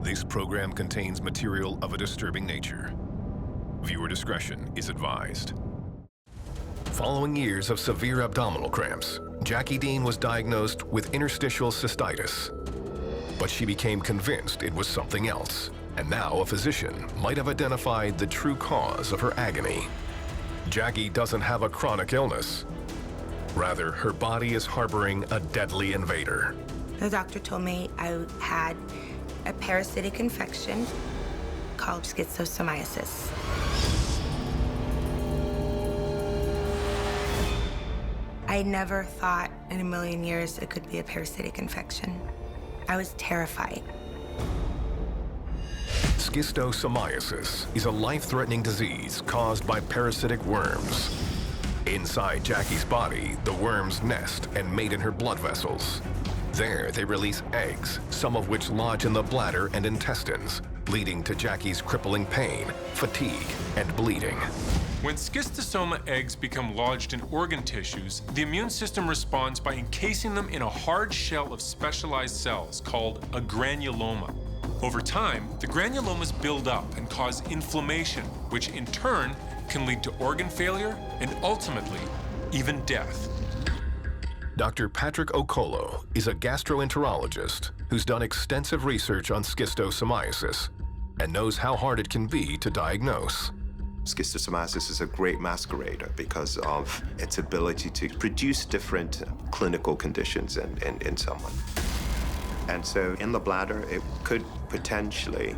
This program contains material of a disturbing nature. Viewer discretion is advised. Following years of severe abdominal cramps, Jackie Dean was diagnosed with interstitial cystitis. But she became convinced it was something else, and now a physician might have identified the true cause of her agony. Jackie doesn't have a chronic illness. Rather, her body is harboring a deadly invader. The doctor told me I had a parasitic infection called schistosomiasis. I never thought in a million years it could be a parasitic infection. I was terrified. Schistosomiasis is a life-threatening disease caused by parasitic worms. Inside Jackie's body, the worms nest and mate in her blood vessels. There, they release eggs, some of which lodge in the bladder and intestines, leading to Jackie's crippling pain, fatigue, and bleeding. When schistosoma eggs become lodged in organ tissues, the immune system responds by encasing them in a hard shell of specialized cells called a granuloma. Over time, the granulomas build up and cause inflammation, which in turn can lead to organ failure and ultimately, even death. Dr. Patrick Okolo is a gastroenterologist who's done extensive research on schistosomiasis and knows how hard it can be to diagnose. Schistosomiasis is a great masquerader because of its ability to produce different clinical conditions in someone. And so in the bladder, it could potentially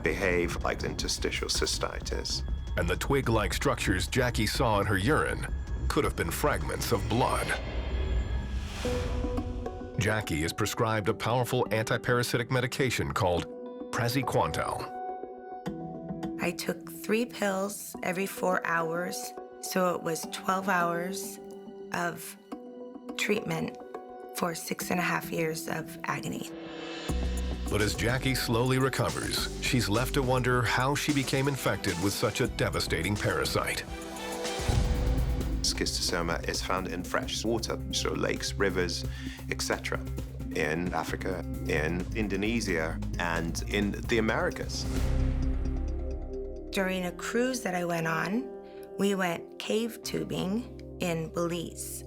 behave like interstitial cystitis. And the twig-like structures Jackie saw in her urine could have been fragments of blood. Jackie is prescribed a powerful antiparasitic medication called praziquantel. I took 3 pills every 4 hours, so it was 12 hours of treatment for 6.5 years of agony. But as Jackie slowly recovers, she's left to wonder how she became infected with such a devastating parasite. Schistosoma is found in fresh water, so lakes, rivers, etc. in Africa, in Indonesia, and in the Americas. During a cruise that I went on, we went cave tubing in Belize.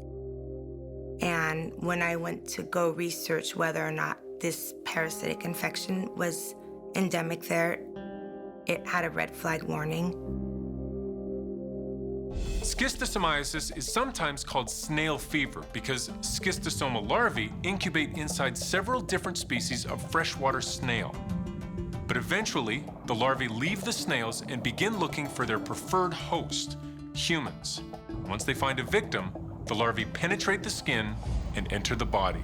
And when I went to go research whether or not this parasitic infection was endemic there, it had a red flag warning. Schistosomiasis is sometimes called snail fever because schistosoma larvae incubate inside several different species of freshwater snail. But eventually, the larvae leave the snails and begin looking for their preferred host, humans. Once they find a victim, the larvae penetrate the skin and enter the body.